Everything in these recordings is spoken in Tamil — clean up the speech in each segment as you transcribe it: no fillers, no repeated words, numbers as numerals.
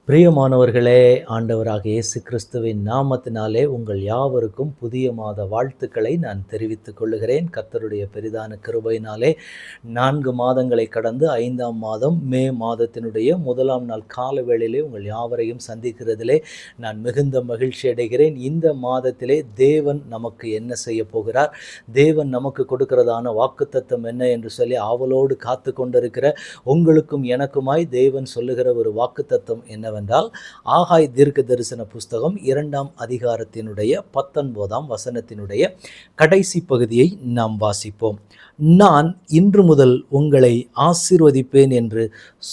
பிரியமானவர்களே, ஆண்டவராகிய இயேசு கிறிஸ்துவின் நாமத்தினாலே உங்கள் யாவருக்கும் புதிய மாத வாழ்த்துக்களை நான் தெரிவித்துக் கொள்ளுகிறேன். கர்த்தருடைய பெரிதான கிருபையினாலே 4 மாதங்களை கடந்து 5ஆம் மாதம் மே மாதத்தினுடைய 1ஆம் நாள் கால வேளையிலே உங்கள் யாவரையும் சந்திக்கிறதிலே நான் மிகுந்த மகிழ்ச்சி அடைகிறேன். இந்த மாதத்திலே தேவன் நமக்கு என்ன செய்ய போகிறார், தேவன் நமக்கு கொடுக்கிறதான வாக்குத்தத்தம் என்ன என்று சொல்லி ஆவலோடு காத்து கொண்டிருக்கிற உங்களுக்கும் எனக்குமாய் தேவன் சொல்லுகிற ஒரு வாக்குத்தத்தம் என்னவென்றால், ஆகாய் தீர்க்க தரிசன புஸ்தகம் 2ஆம் அதிகாரத்தினுடைய 19ஆம் வசனத்தினுடைய கடைசி பகுதியை நாம் வாசிப்போம். நான் இன்று முதல் உங்களை ஆசீர்வதிப்பேன் என்று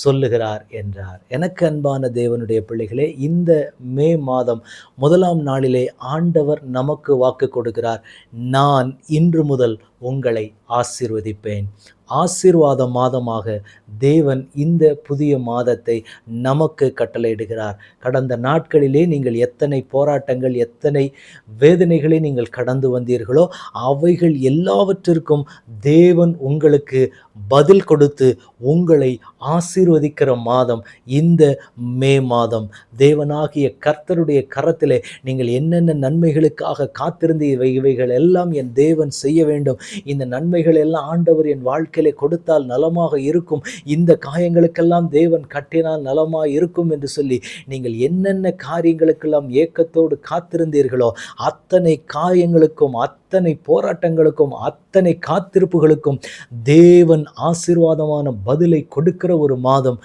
சொல்லுகிறார் என்றார். எனக்கு அன்பான தேவனுடைய பிள்ளைகளே, இந்த மே மாதம் 1ஆம் நாளிலே ஆண்டவர் நமக்கு வாக்கு கொடுக்கிறார். நான் இன்று முதல் உங்களை ஆசீர்வதிப்பேன். ஆசீர்வாத மாதமாக தேவன் இந்த புதிய மாதத்தை நமக்கு கட்டளையிடுகிறார். கடந்த நாட்களிலே நீங்கள் எத்தனை போராட்டங்கள், எத்தனை வேதனைகளை நீங்கள் கடந்து வந்தீர்களோ அவைகள் எல்லாவற்றிற்கும் தேவன் உங்களுக்கு பதில் கொடுத்து உங்களை ஆசீர்வதிக்கிற மாதம் இந்த மே மாதம். தேவனாகிய கர்த்தருடைய கரத்திலே நீங்கள் என்னென்ன நன்மைகளுக்காக காத்திருந்த இவைகள் எல்லாம் என் தேவன் செய்ய வேண்டும், இந்த நன்மைகள் எல்லாம் ஆண்டவர் என் வாழ்க்கையிலே கொடுத்தால் நலமாக இருக்கும், இந்த காயங்களுக்கெல்லாம் தேவன் கட்டினால் நலமாக இருக்கும் என்று சொல்லி நீங்கள் என்னென்ன காரியங்களுக்கெல்லாம் ஏக்கத்தோடு காத்திருந்தீர்களோ அத்தனை காயங்களுக்கும், அத்தனை போராட்டங்களுக்கும், அத்தனை காத்திருப்புகளுக்கும் தேவன் ஆசீர்வாதமான பதிலை கொடுக்கிற ஒரு மாதம்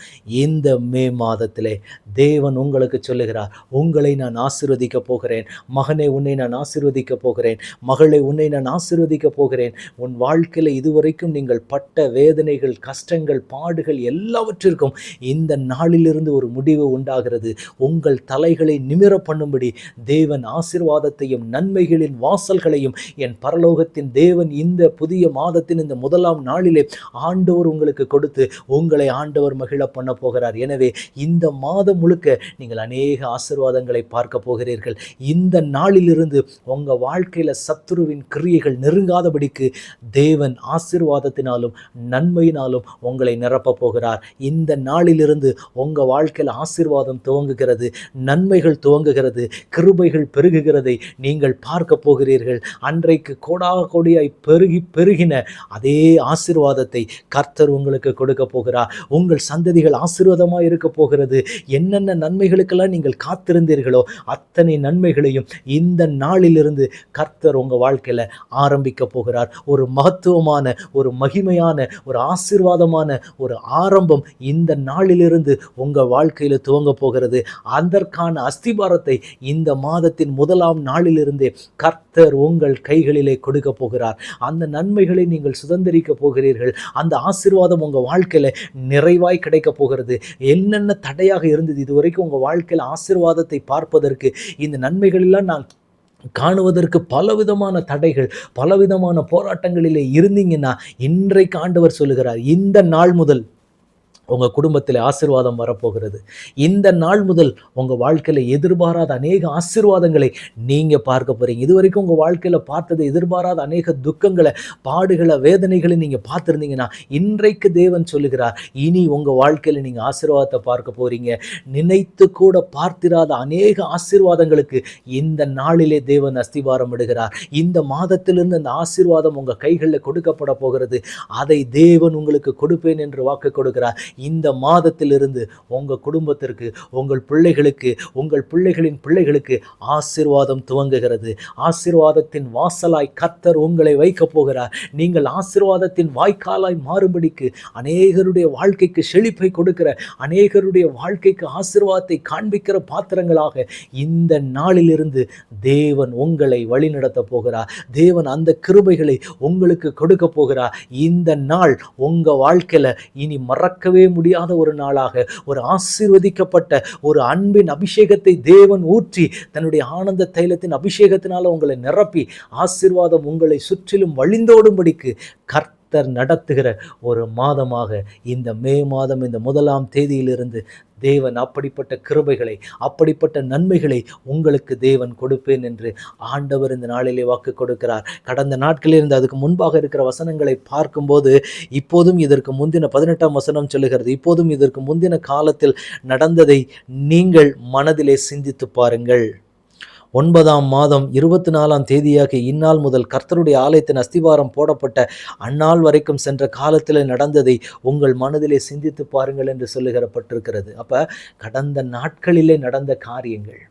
இந்த மே மாதத்திலே. தேவன் உங்களுக்கு சொல்லுகிறார், உங்களை நான் ஆசீர்வதிக்க போகிறேன். மகனே, உன்னை நான் ஆசீர்வதிக்க போகிறேன். மகளே, உன்னை நான் ஆசீர்வதிக்க போகிறேன். உன் வாழ்க்கையில் இதுவரைக்கும் நீங்கள் பட்ட வேதனைகள், கஷ்டங்கள், பாடுகள் எல்லாவற்றிற்கும் இந்த நாளிலிருந்து ஒரு முடிவு உண்டாகிறது. உங்கள் தலைகளை நிமிர பண்ணும்படி தேவன் ஆசீர்வாதத்தையும் நன்மைகளின் வாசல்களையும் என் பரலோகத்தின் தேவன் இந்த புதிய மாதத்தின் இந்த 1ஆம் நாளிலே ஆண்டவர் உங்களுக்கு கொடுத்து உங்களை ஆண்டவர் மகிழ பண்ண போகிறார். எனவே இந்த மாதம் முழுக்க நீங்கள் அநேக ஆசீர்வாதங்களை பார்க்க போகிறீர்கள். இந்த நாளிலிருந்து உங்க வாழ்க்கையில சத்துருவின் கிரியைகள் நெருங்காதபடிக்கு தேவன் ஆசீர்வாதத்தினாலும் நன்மையினாலும் உங்களை நிரப்ப போகிறார். இந்த நாளிலிருந்து உங்க வாழ்க்கையில் ஆசீர்வாதம் துவங்குகிறது, நன்மைகள் துவங்குகிறது, கிருபைகள் பெருகுகிறதை நீங்கள் பார்க்க போகிறீர்கள். அன்றைக்கு கோடாகோடியாய் பெருகின அதே ஆசீர்வாதத்தை கர்த்தர் உங்களுக்கு கொடுக்க போகிறார். உங்கள் சந்ததிகள் ஆசீர்வாதமாக இருக்க போகிறது. என்னென்ன நன்மைகளுக்கெல்லாம் நீங்கள் காத்திருந்தீர்களோ அத்தனை நன்மைகளையும் இந்த நாளிலிருந்து கர்த்தர் உங்க வாழ்க்கையில ஆரம்பிக்க போகிறார். ஒரு மகத்துவமான, ஒரு மகிமையான, ஒரு ஆசீர்வாதமான ஒரு ஆரம்பம் இந்த நாளிலிருந்து உங்க வாழ்க்கையில துவங்க போகிறது. அதற்கான அஸ்திபாரத்தை இந்த மாதத்தின் 1ஆம் நாளிலிருந்தே கர்த்தர் உங்கள் கைகளிலே கொடுக்க போகிறார். அந்த நன்மைகளை நீங்கள் சுதந்திரிக்க போகிறீர்கள். அந்த ஆசீர்வாதம் உங்க வாழ்க்கையில நிறைவாய் கிடைக்க போகிறது. என்னென்ன தடையாக இருந்தது இதுவரைக்கும் உங்க வாழ்க்கையில ஆசீர்வாதத்தை பார்ப்பதற்கு, இந்த நன்மைகள் எல்லாம் நான் காணுவதற்கு பலவிதமான தடைகள், பலவிதமான போராட்டங்களிலே இருந்தீங்கன்னா இன்றைக்கு ஆண்டவர் சொல்லுகிறார், இந்த நாள் முதல் உங்க குடும்பத்தில் ஆசீர்வாதம் வரப்போகிறது. இந்த நாள் முதல் உங்க வாழ்க்கையில எதிர்பாராத அநேக ஆசீர்வாதங்களை நீங்க பார்க்க போறீங்க. இதுவரைக்கும் உங்க வாழ்க்கையில பார்த்தது எதிர்பாராத அநேக துக்கங்களை, பாடுகளை, வேதனைகளை நீங்க பார்த்திருந்தீங்கன்னா இன்றைக்கு தேவன் சொல்லுகிறார், இனி உங்க வாழ்க்கையில நீங்க ஆசீர்வாதத்தை பார்க்க போறீங்க. நினைத்து கூட பார்த்திராத அநேக ஆசீர்வாதங்களுக்கு இந்த நாளிலே தேவன் அஸ்திபாரம் இடுகிறார். இந்த மாதத்திலிருந்து அந்த ஆசீர்வாதம் உங்க கைகளில் கொடுக்கப்பட போகிறது. அதை தேவன் உங்களுக்கு கொடுப்பேன் என்று வாக்கு கொடுக்கிறார். இந்த மாதத்திலிருந்து உங்க குடும்பத்திற்கு, உங்கள் பிள்ளைகளுக்கு, உங்கள் பிள்ளைகளின் பிள்ளைகளுக்கு ஆசீர்வாதம் துவங்குகிறது. ஆசீர்வாதத்தின் வாசலாய் கர்த்தர் உங்களை வைக்க போகிறார். நீங்கள் ஆசீர்வாதத்தின் வாய்க்காலாய் மாறும்படிக்கு, அநேகருடைய வாழ்க்கைக்கு செழிப்பை கொடுக்கிற, அநேகருடைய வாழ்க்கைக்கு ஆசீர்வாதத்தை காண்பிக்கிற பாத்திரங்களாக இந்த நாளிலிருந்து தேவன் உங்களை வழிநடத்த போகிறார். தேவன் அந்த கிருபைகளை உங்களுக்கு கொடுக்க போகிறார். இந்த நாள் உங்க வாழ்க்கையில இனி மறக்கவே முடியாத ஒரு நாளாக, ஒரு ஆசீர்வதிக்கப்பட்ட ஒரு அன்பின் அபிஷேகத்தை தேவன் ஊற்றி தன்னுடைய ஆனந்த தைலத்தின் அபிஷேகத்தினால உங்களை நிரப்பி ஆசீர்வாதம் உங்களை சுற்றிலும் வழிந்தோடும்படிக்கு கர்த்தர் கர்த்தர் நடத்துகிற ஒரு மாதமாக இந்த மே மாதம் இந்த 1ஆம் தேதியிலிருந்து தேவன் அப்படிப்பட்ட கிருபைகளை, அப்படிப்பட்ட நன்மைகளை உங்களுக்கு தேவன் கொடுப்பேன் என்று ஆண்டவர் இந்த நாளிலே வாக்கு கொடுக்கிறார். கடந்த நாட்களிலிருந்து அதுக்கு முன்பாக இருக்கிற வசனங்களை பார்க்கும்போது, இப்போதும் இதற்கு முந்தின 18ஆம் வசனம் சொல்லுகிறது, இப்போதும் இதற்கு முந்தின காலத்தில் நடந்ததை நீங்கள் மனதிலே சிந்தித்து பாருங்கள். 9ஆம் மாதம் 24ஆம் தேதியாகிய இந்நாள் முதல் கர்த்தருடைய ஆலயத்தின் அஸ்திவாரம் போடப்பட்ட அந்நாள் வரைக்கும் சென்ற காலத்தில் நடந்ததை உங்கள் மனதிலே சிந்தித்து பாருங்கள் என்று சொல்லுகிறப்பட்டிருக்கிறது. அப்ப கடந்த நாட்களிலே நடந்த காரியங்கள்,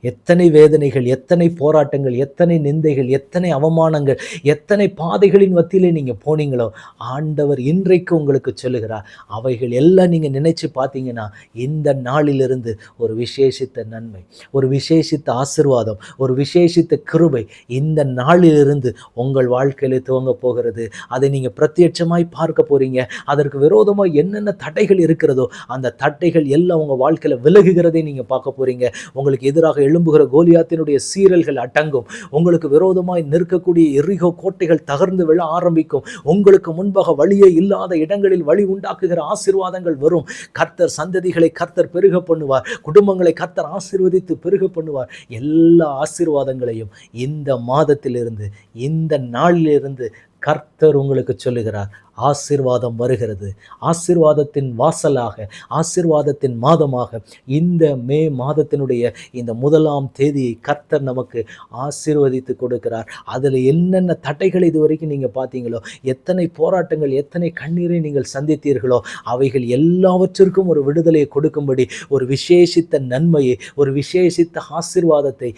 எத்தனை வேதனைகள், எத்தனை போராட்டங்கள், எத்தனை நிந்தைகள், எத்தனை அவமானங்கள், எத்தனை பாதைகளின் மத்தியிலே நீங்கள் போனீங்களோ, ஆண்டவர் இன்றைக்கு உங்களுக்கு சொல்லுகிறார், அவைகள் எல்லாம் நீங்கள் நினைச்சு பார்த்தீங்கன்னா இந்த நாளிலிருந்து ஒரு விசேஷித்த நன்மை, ஒரு விசேஷித்த ஆசீர்வாதம், ஒரு விசேஷித்த கிருபை இந்த நாளிலிருந்து உங்கள் வாழ்க்கையிலே துவங்க போகிறது. அதை நீங்கள் பிரத்யட்சமாய் பார்க்க போறீங்க. அதற்கு விரோதமாக என்னென்ன தடைகள் இருக்கிறதோ அந்த தடைகள் எல்லாம் உங்கள் வாழ்க்கையில் விலகுகிறதை நீங்கள் பார்க்க போறீங்க. உங்களுக்கு எதிராக எழும்புகிற கோலியாத்தினுடைய சீரல்கள் அடங்கும். உங்களுக்கு விரோதமாய் நிற்கக்கூடிய எரிகோ கோட்டைகள் தகர்ந்து விழ ஆரம்பிக்கும். உங்களுக்கு முன்பாக வழியே இல்லாத இடங்களில் வழி உண்டாக்குகிற ஆசீர்வாதங்கள் வரும். கர்த்தர் சந்ததிகளை கர்த்தர் பெருக பண்ணுவார். குடும்பங்களை கர்த்தர் ஆசீர்வதித்து பெருக பண்ணுவார். எல்லா ஆசீர்வாதங்களையும் இந்த மாதத்திலிருந்து, இந்த நாளிலிருந்து கர்த்தர் உங்களுக்கு சொல்லுகிறார், ஆசீர்வாதம் வருகிறது. ஆசீர்வாதத்தின் வாசலாக, ஆசீர்வாதத்தின் மாதமாக இந்த மே மாதத்தினுடைய இந்த 1ஆம் தேதியை கர்த்தர் நமக்கு ஆசீர்வதித்து கொடுக்கிறார். அதில் என்னென்ன தடைகள் இதுவரைக்கும் நீங்கள் பார்த்தீங்களோ, எத்தனை போராட்டங்கள், எத்தனை கண்ணீரை நீங்கள் சந்தித்தீர்களோ, அவைகள் எல்லாவற்றிற்கும் ஒரு விடுதலையை கொடுக்கும்படி ஒரு விசேஷித்த நன்மையை, ஒரு விசேஷித்த ஆசீர்வாதத்தை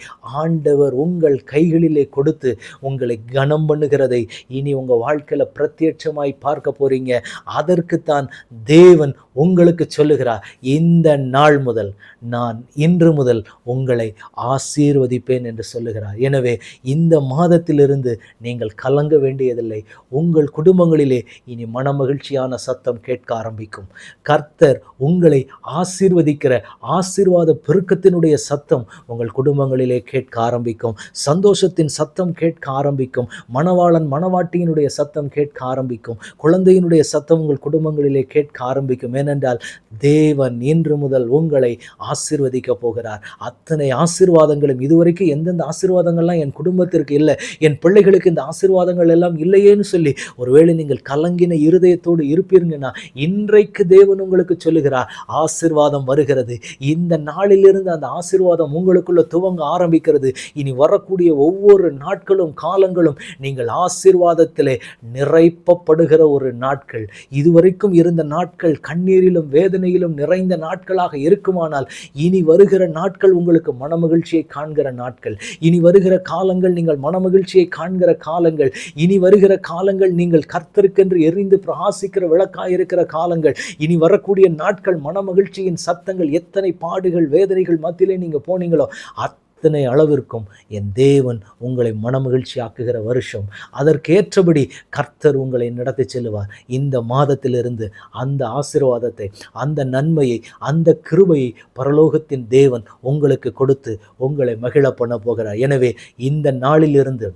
ஆண்டவர் உங்கள் கைகளிலே கொடுத்து உங்களை கனம் பண்ணுகிறதை இனி உங்கள் வாழ்க்கையில் பிரத்யட்சமாய் பார்க்க போறீங்க. அதற்குத்தான் தேவன் உங்களுக்கு சொல்லுகிறார், இந்த நாள் முதல் நான் இன்று முதல் உங்களை ஆசீர்வதிப்பேன் என்று சொல்லுகிறார். எனவே இந்த மாதத்திலிருந்து நீங்கள் கலங்க வேண்டியதில்லை. உங்கள் குடும்பங்களிலே இனி மனமகிழ்ச்சியான சத்தம் கேட்க ஆரம்பிக்கும். கர்த்தர் உங்களை ஆசீர்வதிக்கிற ஆசீர்வாத பெருக்கத்தினுடைய சத்தம் உங்கள் குடும்பங்களிலே கேட்க ஆரம்பிக்கும். சந்தோஷத்தின் சத்தம் கேட்க ஆரம்பிக்கும். மணவாளன் மணவாட்டியினுடைய சத்தம் கேட்க ஆரம்பிக்கும். குழந்தையினுடைய சத்தம் உங்கள் குடும்பங்களிலே கேட்க ஆரம்பிக்கும். ஏனென்றால் தேவன் இன்று முதல் உங்களை ஆசீர்வதிக்க போகிறார். அத்தனை ஆசீர்வாதங்களும், இதுவரைக்கும் எந்தெந்த ஆசீர்வாதங்கள்லாம் என் குடும்பத்திற்கு இல்லை, என் பிள்ளைகளுக்கு இந்த ஆசீர்வாதங்கள் எல்லாம் இல்லையேன்னு சொல்லி ஒருவேளை நீங்கள் கலங்கின இருதயத்தோடு இருப்பீங்கன்னா, இன்றைக்கு தேவன் உங்களுக்கு சொல்லுகிறார், ஆசீர்வாதம் வருகிறது. இந்த நாளிலிருந்து அந்த ஆசீர்வாதம் உங்களுக்குள்ள துவங்க ஆரம்பிக்கிறது. இனி வரக்கூடிய ஒவ்வொரு நாட்களும் காலங்களும் நீங்கள் ஆசீர்வாதத்திலே நிறைப்பப்படுகிற ஒரு நாட்கள். இதுவரைக்கும் இருந்த நாட்கள் கண்ணீரிலும் வேதனையிலும் நிறைந்த நாட்களாக இருக்குமானால், இனி வருகிற நாட்கள் உங்களுக்கு மனமகிழ்ச்சியை காண்கிற நாட்கள். இனி வருகிற காலங்கள் நீங்கள் மனமகிழ்ச்சியை காண்கிற காலங்கள். இனி வருகிற காலங்கள் நீங்கள் கர்த்தருக்கென்று எரிந்து பிரகாசிக்கிற விளக்காயிருக்கிற காலங்கள். இனி வரக்கூடிய நாட்கள் மனமகிழ்ச்சியின் சத்தங்கள். எத்தனை பாடுகள் வேதனைகள் மத்தியிலே நீங்க போனீங்களோ அத்தனை அளவிற்கும் என் தேவன் உங்களை மனமகிழ்ச்சி ஆக்குகிற வருஷம். அதற்கேற்றபடி கர்த்தர் உங்களை நடத்தி செல்லுவார். இந்த மாதத்திலிருந்து அந்த ஆசீர்வாதத்தை, அந்த நன்மையை, அந்த கிருபையை பரலோகத்தின் தேவன் உங்களுக்கு கொடுத்து உங்களை மகிழ பண்ண போகிறார். எனவே இந்த நாளிலிருந்து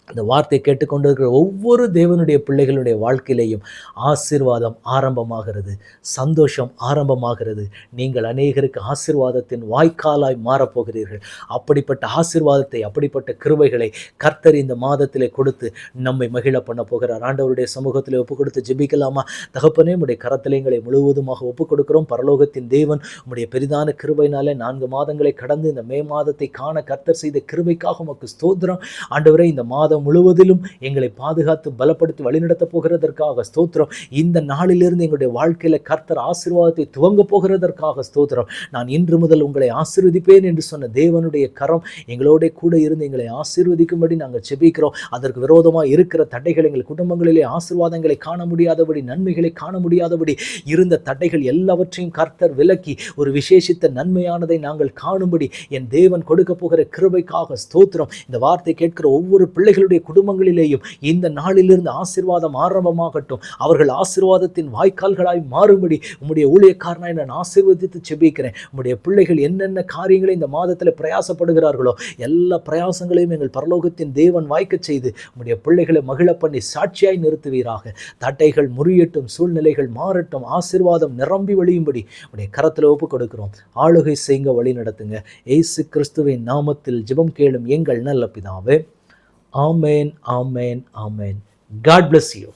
அந்த வார்த்தை கேட்டுக்கொண்டிருக்கிற ஒவ்வொரு தேவனுடைய பிள்ளைகளுடைய வாழ்க்கையிலேயும் ஆசீர்வாதம் ஆரம்பமாகிறது, சந்தோஷம் ஆரம்பமாகிறது. நீங்கள் அநேகருக்கு ஆசீர்வாதத்தின் வாய்க்காலாய் மாறப்போகிறீர்கள். அப்படிப்பட்ட ஆசீர்வாதத்தை, அப்படிப்பட்ட கிருபைகளை கர்த்தர் இந்த மாதத்திலே கொடுத்து நம்மை மகிழ பண்ண போகிறார். ஆண்டவருடைய சமூகத்திலே ஒப்பு கொடுத்து ஜெபிக்கலாமா? தகப்பனே, உம்முடைய கரத்திலே எங்களை முழுவதுமாக ஒப்பு கொடுக்கிறோம். பரலோகத்தின் தேவன் உம்முடைய பெரிதான கிருபையினாலே 4 மாதங்களை கடந்து இந்த மே மாதத்தை காண கர்த்தர் செய்த கிருபைக்காக உமக்கு ஸ்தோத்திரம். ஆண்டவரே, இந்த மாதம் முழுவதிலும் எங்களை பாதுகாத்து பலப்படுத்தி வழிநடத்த போகிறதற்காக ஸ்தோத்திரம். இந்த நாளிலிருந்து எங்களுடைய வாழ்க்கையில கர்த்தர் ஆசீர்வாதத்தை துவங்க போகிறதற்காக ஸ்தோத்திரம். நான் இன்று முதல் உங்களை ஆசீர்வதிப்பேன் என்று சொன்ன தேவனுடைய கரம் எங்களோட கூட இருந்து எங்களை ஆசீர்வதிக்கும்படி நாங்கள் செபிக்கிறோம். அதற்கு விரோதமாக இருக்கிற தடைகள், எங்கள் குடும்பங்களிலே ஆசீர்வாதங்களை காண முடியாதபடி, நன்மைகளை காண முடியாதபடி இருந்த தடைகள் எல்லாவற்றையும் கர்த்தர் விலக்கி ஒரு விசேஷித்த நன்மையானதை நாங்கள் காணும்படி என் தேவன் கொடுக்க போகிற கிருபைக்காக ஸ்தோத்திரம். இந்த வார்த்தை கேட்கிற ஒவ்வொரு பிள்ளைகளுடைய பிள்ளைகளுடைய குடும்பங்களிலேயும் இந்த நாளிலிருந்து ஆசீர்வாதம் ஆரம்பமாகட்டும். அவர்கள் ஆசீர்வாதத்தின் வாய்க்கால்களாய் மாறும்படி உம்முடைய ஊழியக்காரனாய் நான் ஆசீர்வதித்து செபிக்கிறேன். உம்முடைய பிள்ளைகள் என்னென்ன காரியங்களை இந்த மாதத்தில் பிரயாசப்படுகிறார்களோ எல்லா பிரயாசங்களையும் எங்கள் பரலோகத்தின் தேவன் வாய்க்க செய்து உம்முடைய பிள்ளைகளை மகிழ பண்ணி சாட்சியாய் நிறுத்துவீராக. தட்டைகள் முறியட்டும், சூழ்நிலைகள் மாறட்டும், ஆசீர்வாதம் நிரம்பி வழியும்படி உம்முடைய கரத்தில் ஒப்புக் கொடுக்கிறோம். ஆளுகை செய்யுங்க, வழி நடத்துங்க. இயேசு கிறிஸ்துவின் நாமத்தில் ஜெபம் கேளும் எங்கள் நல்ல பிதாவே. ஆமேன், ஆமேன், ஆமேன். God bless you.